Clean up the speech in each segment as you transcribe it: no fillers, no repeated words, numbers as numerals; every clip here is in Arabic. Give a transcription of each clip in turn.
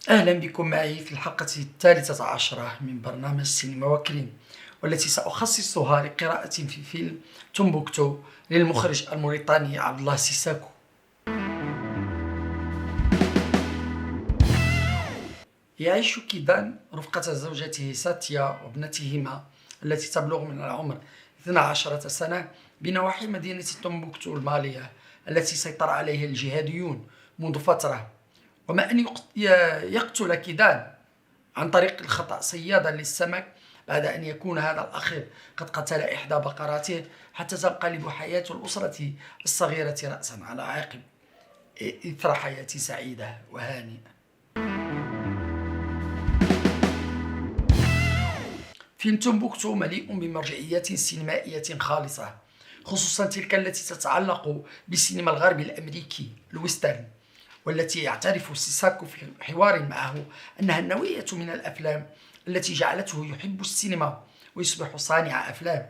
أهلا بكم معي في الحلقة الثالثة عشرة من برنامج سينما وكريم، والتي سأخصصها لقراءة في فيلم تومبوكتو للمخرج الموريتاني عبد الله سيساكو. يعيش كيدان رفقة زوجته ساتيا وابنتهما التي تبلغ من العمر 12 سنة بنواحي مدينة تومبوكتو المالية التي سيطر عليها الجهاديون منذ فترة. وما أن يقتل كيدان عن طريق الخطأ صيادا للسمك بعد أن يكون هذا الأخير قد قتل إحدى بقراته، حتى تنقلب حياة الأسرة الصغيرة رأسا على عقب إثر حياة سعيدة وهانئة. فيلم تومبوكتو مليء بمرجعيات سينمائية خالصة، خصوصا تلك التي تتعلق بالسينما الغربي الأمريكي الويسترن، والتي يعترف سيساكو في حوار معه أنها النوعية من الأفلام التي جعلته يحب السينما ويصبح صانع أفلام.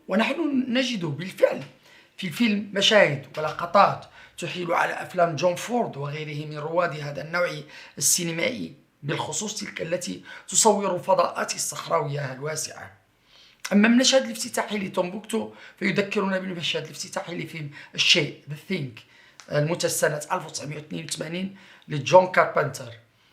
ونحن نجد بالفعل في الفيلم مشاهد ولقطات تحيل على أفلام جون فورد وغيره من رواد هذا النوع السينمائي، بالخصوص تلك التي تصور فضاءات الصحراوية الواسعة. أما المشهد الافتتاحي لتومبوكتو فيذكرنا بالمشهد الافتتاحي لفيلم الشيء The Thing المنتج سنة 1982 لجون كاربنتر،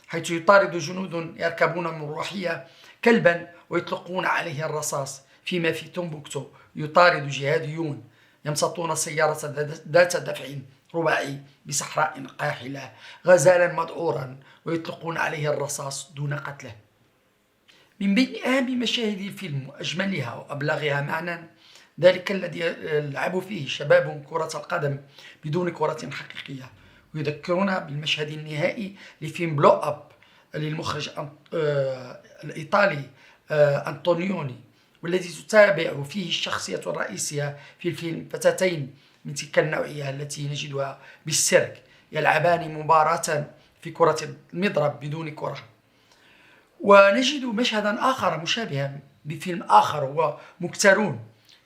حيث يطارد جنود يركبون مروحية كلبا ويطلقون عليه الرصاص، فيما في تومبوكتو يطارد جهاديون يمسطون سيارة ذات دفع رباعي بصحراء قاحلة غزالا مذعورا ويطلقون عليه الرصاص دون قتله. من بين أهم مشاهد الفيلم وأجملها وأبلغها معنى ذلك الذي يلعب فيه شباب كرة القدم بدون كرة حقيقية، ويذكرنا بالمشهد النهائي لفيلم بلو أب للمخرج الإيطالي أنطونيوني، والذي تتابع فيه الشخصية الرئيسية في الفيلم فتاتين من تلك النوعية التي نجدها بالسيرك يلعبان مباراة في كرة المضرب بدون كرة. ونجد مشهدا آخر مشابها بفيلم آخر هو مكترون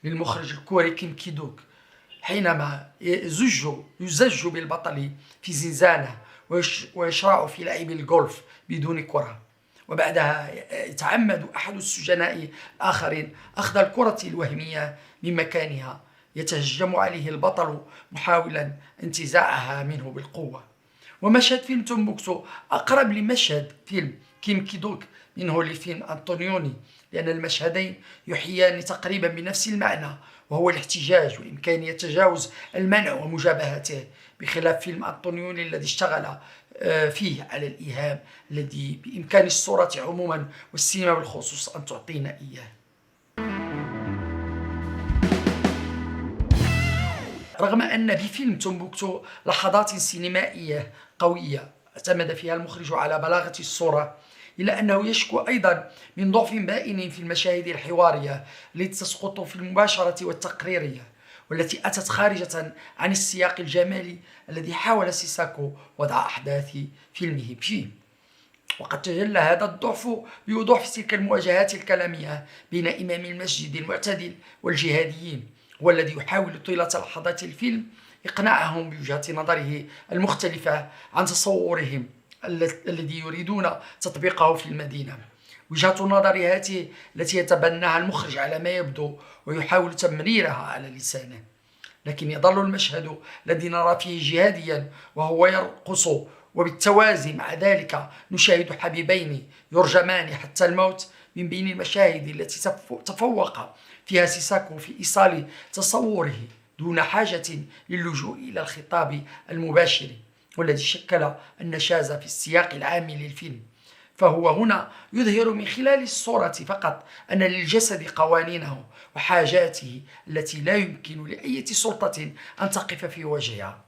للمخرج الكوري كيم كيدوك، حينما يزج بالبطل في زنزانة ويشرع في لعب الجولف بدون كرة، وبعدها يتعمد أحد السجناء الآخرين أخذ الكرة الوهمية من مكانها، يتهجم عليه البطل محاولا انتزاعها منه بالقوة. ومشهد فيلم تومبوكتو أقرب لمشهد فيلم كيم كيدوك منه لفيلم أنطونيوني، لأن المشهدين يحييان تقريبا بنفس المعنى، وهو الاحتجاج وإمكانية تجاوز المنع ومجابهته، بخلاف فيلم أنطونيوني الذي اشتغل فيه على الإيهام الذي بإمكان الصورة عموما والسينما بالخصوص أن تعطينا إياه. رغم أن بفيلم تومبوكتو لحظات سينمائية قوية اعتمد فيها المخرج على بلاغة الصورة، إلا أنه يشكو أيضا من ضعف بائن في المشاهد الحوارية التي تسقط في المباشرة والتقريرية، والتي أتت خارجة عن السياق الجمالي الذي حاول سيساكو وضع أحداث فيلمه فيه. وقد تجلى هذا الضعف بوضوح في تلك المواجهات الكلامية بين إمام المسجد المعتدل والجهاديين، والذي يحاول طيلة لحظات الفيلم إقناعهم بوجهة نظره المختلفة عن تصورهم الذي يريدون تطبيقه في المدينة. وجهة نظر هذه التي يتبناها المخرج على ما يبدو ويحاول تمريرها على لسانه، لكن يظل المشهد الذي نرى فيه جهاديا وهو يرقص، وبالتوازي مع ذلك نشاهد حبيبين يرجمان حتى الموت، من بين المشاهد التي تفوق فيها سيساكو في إيصال تصوره دون حاجة للجوء إلى الخطاب المباشر، والذي شكل النشاز في السياق العام للفيلم. فهو هنا يظهر من خلال الصورة فقط أن للجسد قوانينه وحاجاته التي لا يمكن لأي سلطة أن تقف في وجهها.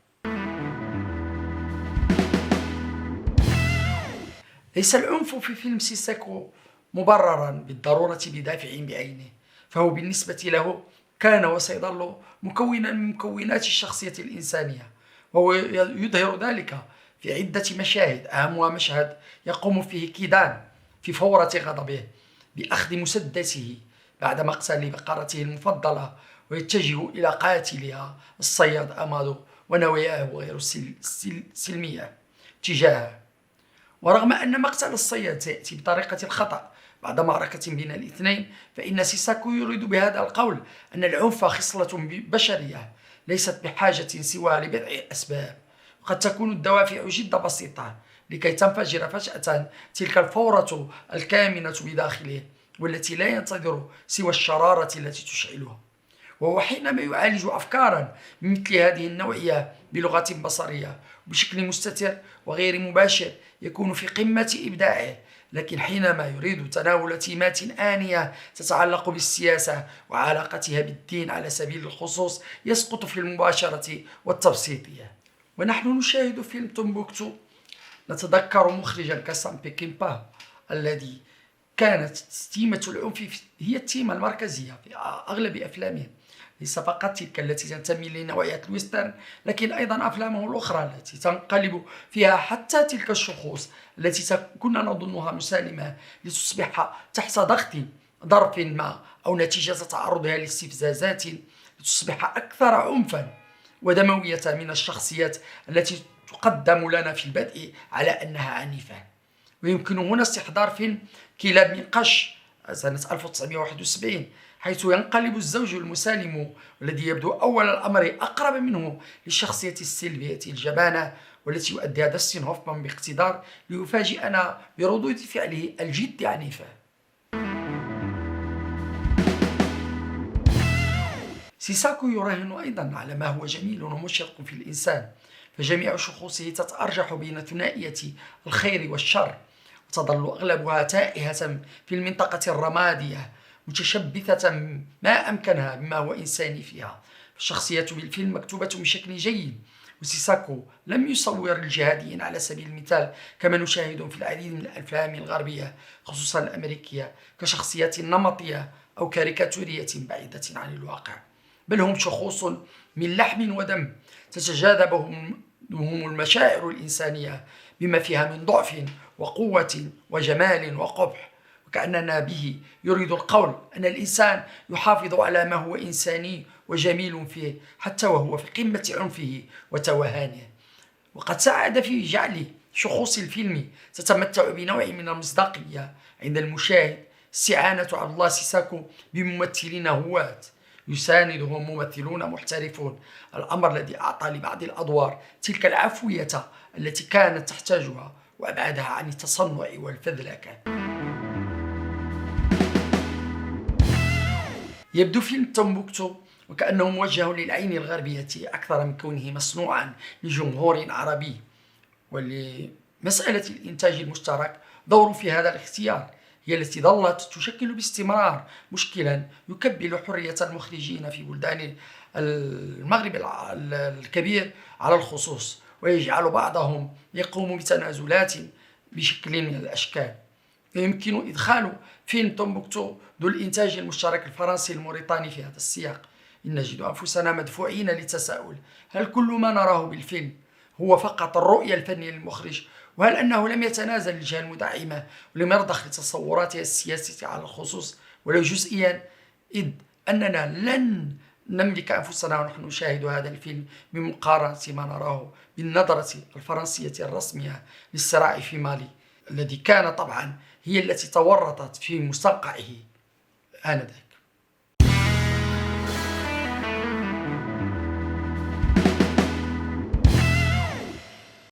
ليس العنف في فيلم سيساكو مبررا بالضرورة بدافع بعينه، فهو بالنسبة له كان وسيظل مكونا من مكونات الشخصية الإنسانية، وهو يظهر ذلك في عدة مشاهد، أهمها مشهد يقوم فيه كيدان في فورة غضبه بأخذ مسدسه بعد مقتل بقرته المفضلة، ويتجه إلى قاتلها الصياد أمادو ونواياه غير سلمية تجاهه. ورغم أن مقتل الصياد سيأتي بطريقة الخطأ بعد معركة بين الاثنين، فإن سيساكو يريد بهذا القول أن العنف خصلة بشرية ليست بحاجة سوى لبضع أسباب، وقد تكون الدوافع جد بسيطة لكي تنفجر فجأة تلك الفورة الكامنة بداخله، والتي لا ينتظر سوى الشرارة التي تشعلها. وهو حينما يعالج أفكارا من مثل هذه النوعية بلغة بصرية بشكل مستتر وغير مباشر يكون في قمة إبداعه، لكن حينما يريد تناول تيمات آنية تتعلق بالسياسة وعلاقتها بالدين على سبيل الخصوص يسقط في المباشرة والتبسيطية. ونحن نشاهد فيلم تومبوكتو نتذكر مخرجا كسام بيكيمبا الذي كانت تيمة العنف هي التيمة المركزية في أغلب أفلامه، ليس فقط تلك التي تنتمي لنوعية الويسترن، لكن أيضا أفلامه الأخرى التي تنقلب فيها حتى تلك الشخوص التي كنا نظنها مسالمة لتصبح تحت ضغط ظرف ما أو نتيجة تعرضها لاستفزازات لتصبح أكثر عنفا ودموية من الشخصيات التي تقدم لنا في البدء على أنها عنيفة. ويمكن هنا استحضار فيلم كلاب من قش سنة 1971، حيث ينقلب الزوج المسالم والذي يبدو أول الأمر أقرب منه للشخصية السلبية الجبانة والتي يؤديها داستين هوفمان باقتدار ليفاجئنا بردود فعله الجد عنيفة. سيساكو يراهن أيضا على ما هو جميل ومشرق في الإنسان، فجميع شخوصه تتأرجح بين ثنائية الخير والشر، وتظل أغلبها تائهة في المنطقة الرمادية متشبثة ما أمكنها بما هو إنساني فيها. الشخصية بالفيلم مكتوبة بشكل جيد، وسيساكو لم يصور الجهاديين على سبيل المثال كما نشاهد في العديد من الأفلام الغربية خصوصا الأمريكية كشخصيات نمطية أو كاريكاتورية بعيدة عن الواقع، بل هم شخوص من لحم ودم تتجاذبهم المشاعر الإنسانية بما فيها من ضعف وقوة وجمال وقبح، وكأننا به يريد القول أن الإنسان يحافظ على ما هو إنساني وجميل فيه حتى وهو في قمة عنفه وتوهانه. وقد ساعد في جعل شخوص الفيلم تتمتع بنوع من المصداقية عند المشاهد استعانة عبد الله سيساكو بممثلين هواة يساندهم ممثلون محترفون، الأمر الذي أعطى لبعض الأدوار تلك العفوية التي كانت تحتاجها وأبعدها عن التصنع والفذلكة. يبدو فيلم تومبوكتو وكأنه موجه للعين الغربية أكثر من كونه مصنوعا لجمهور عربي، ولمسألة الإنتاج المشترك دور في هذا الاختيار هي التي ظلت تشكل باستمرار مشكلا يكبل حرية المخرجين في بلدان المغرب الكبير على الخصوص، ويجعل بعضهم يقوم بتنازلات بشكل من الأشكال. يمكن إدخال فيلم تومبوكتو ذو الإنتاج المشترك الفرنسي الموريتاني في هذا السياق. إن نجد أنفسنا مدفوعين للتساؤل: هل كل ما نراه بالفيلم هو فقط الرؤية الفنية للمخرج؟ وهل أنه لم يتنازل للجهة المدعمة ولم يرضخ لتصوراتها السياسية على الخصوص ولو جزئيا؟ إذ أننا لن نملك أنفسنا ونحن نشاهد هذا الفيلم بمقارنة ما نراه بالنظرة الفرنسية الرسمية للصراع في مالي، الذي كان طبعا هي التي تورطت في مستنقعه آنذاك.